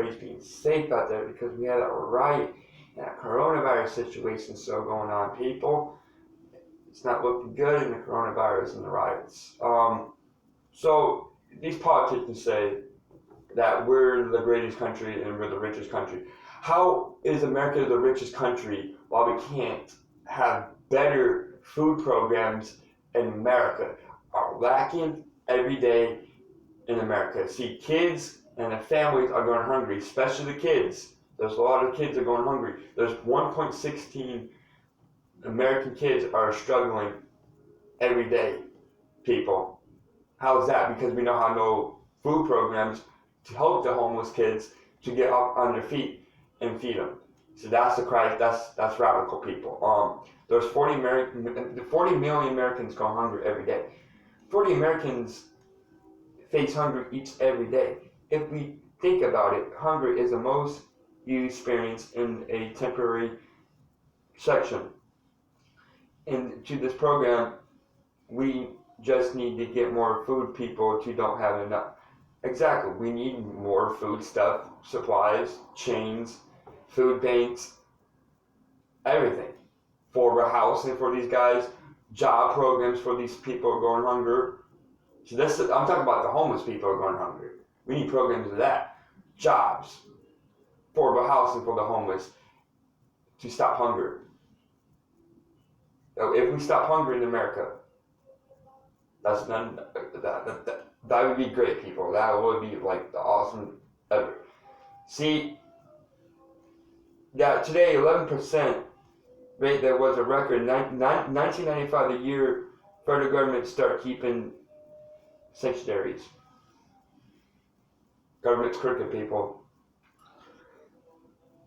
everybody's being safe out there because we had a riot and a coronavirus situation still going on, people. It's not looking good in the coronavirus and the riots. So these politicians say that we're the greatest country and we're the richest country. How is America the richest country while we can't have better food programs in America? Are lacking every day in America. See, kids and the families are going hungry, especially the kids. There's a lot of kids that are going hungry. There's 1.16 American kids are struggling every day, people. How is that? Because we know how no food programs to help the homeless kids to get up on their feet and feed them. So that's the cry. That's radical, people. There's 40 million Americans go hungry every day. 40 Americans face hunger every day. If we think about it, hunger is the most you experience in a temporary section. And to this program, we just need to get more food, people, who don't have enough. Exactly, we need more food stuff, supplies, chains, food banks, everything. For housing for these guys, job programs for these people going hungry. So I'm talking about the homeless people are going hungry. We need programs of that. Jobs, affordable housing for the homeless to stop hunger. If we stop hunger in America, that would be great, people. That would be like the awesome ever. See, yeah, today 11% rate that was a record. 1995, the year federal government started keeping sanctuaries. Government's crooked, people.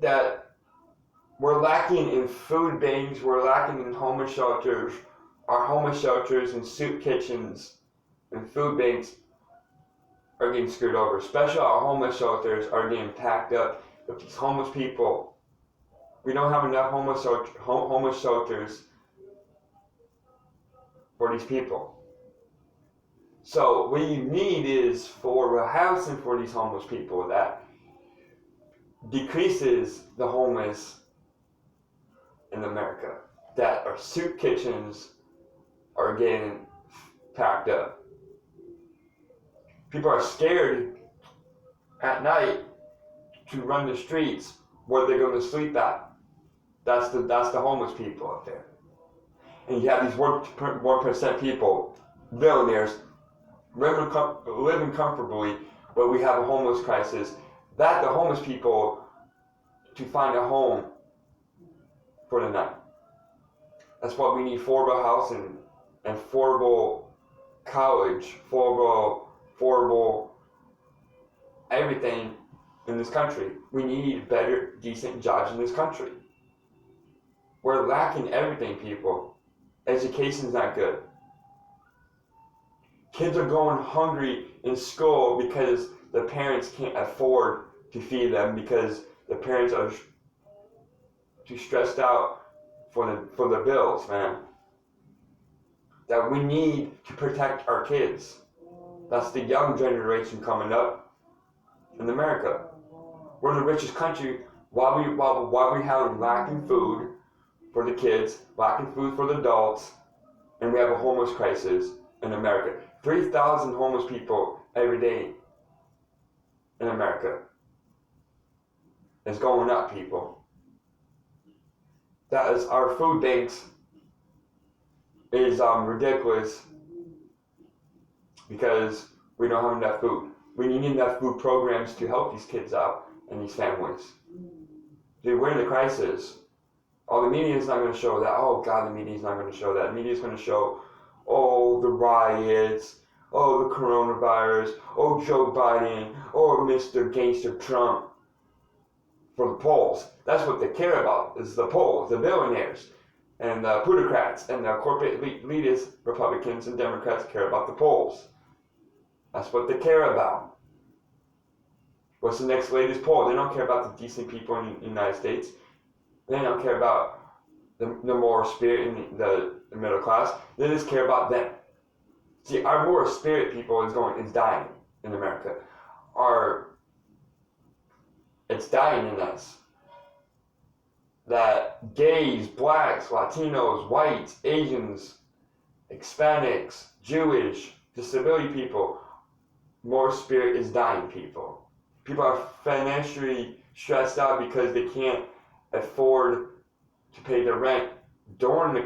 That we're lacking in food banks, we're lacking in homeless shelters. Our homeless shelters and soup kitchens and food banks are getting screwed over. Especially our homeless shelters are getting packed up with these homeless people. We don't have enough homeless shelters for these people. So what you need is for a housing for these homeless people that decreases the homeless in America. That our soup kitchens are getting packed up. People are scared at night to run the streets where they're going to sleep at. That's the homeless people up there. And you have these 1% people, billionaires, living comfortably, but we have a homeless crisis. That the homeless people to find a home for the night. That's what we need: affordable housing and affordable college, affordable everything in this country. We need better, decent jobs in this country. We're lacking everything, people. Education's not good. Kids are going hungry in school because the parents can't afford to feed them because the parents are too stressed out for the bills, man. That we need to protect our kids. That's the young generation coming up in America. We're the richest country while we have lacking food for the kids, lacking food for the adults, and we have a homeless crisis in America. 3,000 homeless people every day in America. It's going up, people. That is, our food banks is ridiculous because we don't have enough food. We need enough food programs to help these kids out and these families. Dude, we're in the crisis. Oh, the media is not going to show that. Oh, God, the media is not going to show that. The media is going to show, oh, the riots, oh, the coronavirus, oh, Joe Biden, oh, Mr. Gangster Trump. For the polls. That's what they care about, is the polls, the billionaires, and the plutocrats, and the corporate elitists, Republicans and Democrats care about the polls. That's what they care about. What's the next latest poll? They don't care about the decent people in the United States. They don't care about the moral spirit in the middle class. They just care about them. See, our moral spirit, people, is dying in America. Our It's dying in us. That gays, blacks, Latinos, whites, Asians, Hispanics, Jewish, disability people, more spirit is dying people. People are financially stressed out because they can't afford to pay the rent during the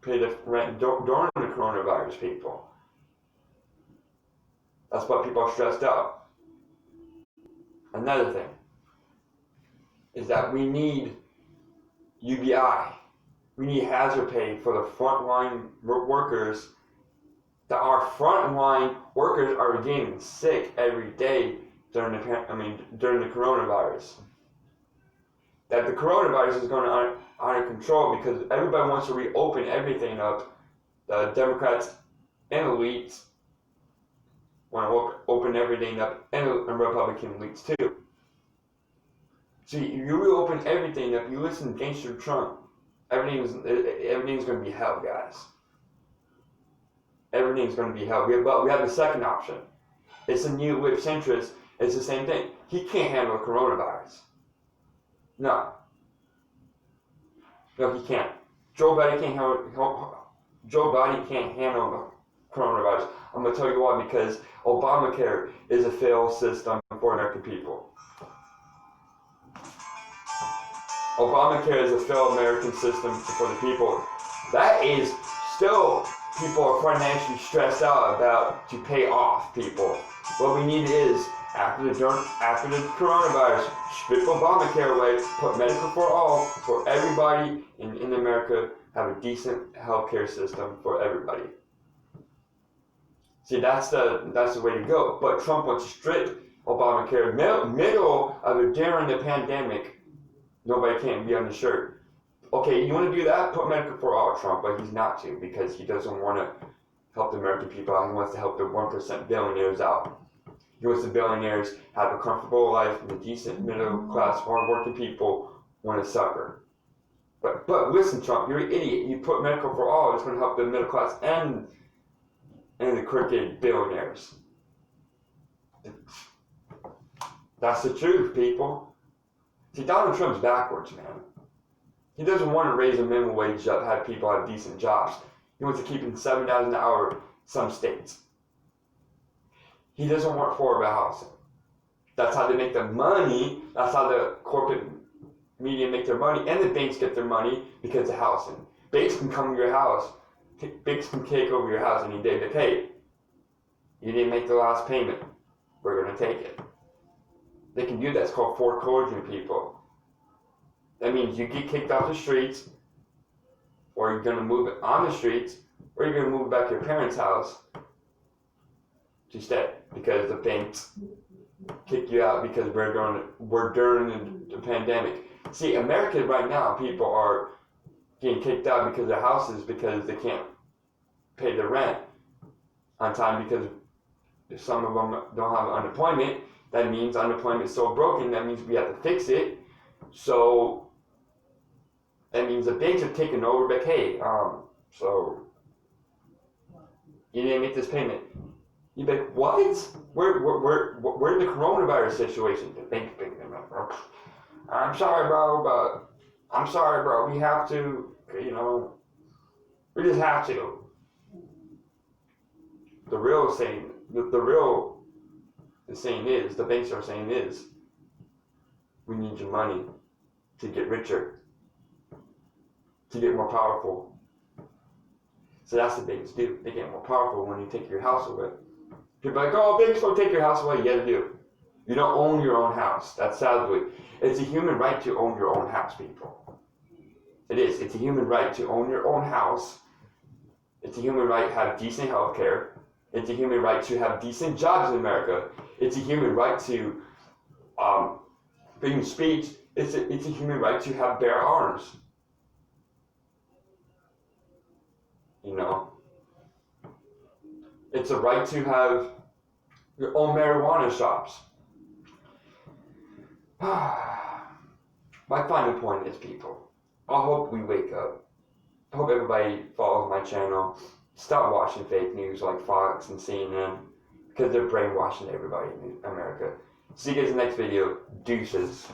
coronavirus, people. That's why people are stressed out. Another thing is that we need UBI. We need hazard pay for the frontline workers. That our frontline workers are getting sick every day during the coronavirus. That the coronavirus is going under control because everybody wants to reopen everything up. The Democrats and elites want to open everything up, and Republican elites too. See, if you reopen everything up, you listen to Gangster Trump, everything's going to be hell, guys. Everything's going to be hell. But we have the second option. It's a new lip centrist. It's the same thing. He can't handle coronavirus. No, he can't. Joe Biden can't handle coronavirus. I'm going to tell you why. Because Obamacare is a failed system for American people. Obamacare is a failed American system for the people. That is still, people are financially stressed out about to pay off people. What we need is, after the coronavirus, strip Obamacare away, put medical for all, for everybody in America, have a decent healthcare system for everybody. See, that's the way to go. But Trump wants to strip Obamacare middle of it during the pandemic. Nobody can be underserved. Okay, you want to do that? Put medical for all, Trump, but he's not to because he doesn't want to help the American people out. He wants to help the 1% billionaires out. He wants the billionaires have a comfortable life and the decent middle class, hard-working people want to suffer. But listen, Trump, you're an idiot. You put medical for all, it's going to help the middle class and the crooked billionaires. That's the truth, people. See, Donald Trump's backwards, man. He doesn't want to raise the minimum wage up, have people have decent jobs. He wants to keep it $7 an hour in some states. He doesn't want affordable housing. That's how they make their money. That's how the corporate media make their money, and the banks get their money because of housing. Banks can come to your house. Banks can take over your house any day. But hey, you didn't make the last payment. We're going to take it. They can do that. It's called foreclosure, people. That means you get kicked off the streets, or you're going to move it on the streets, or you're going to move back to your parents' house to stay because the banks kick you out because we're during the pandemic. See, America right now, people are getting kicked out because of their houses because they can't pay the rent on time because if some of them don't have unemployment. That means unemployment is so broken, that means we have to fix it. So that means the banks are taking over, like, hey, so you didn't make this payment. You'd be like, what? We're in the coronavirus situation. The bank picking them up. I'm sorry, bro, we have to, we just have to. The banks are saying is, we need your money to get richer, to get more powerful. So that's what banks do. They get more powerful when you take your house away. People are like, oh, banks don't take your house away. Yeah, they do. You don't own your own house. That's sadly. It's a human right to own your own house, people. It is. It's a human right to own your own house. It's a human right to have decent health care. It's a human right to have decent jobs in America. It's a human right to freedom of speech. It's a human right to have bear arms. It's a right to have your own marijuana shops. My final point is, people, I hope we wake up. I hope everybody follows my channel. Stop watching fake news like Fox and CNN because they're brainwashing everybody in America. See you guys in the next video. Deuces.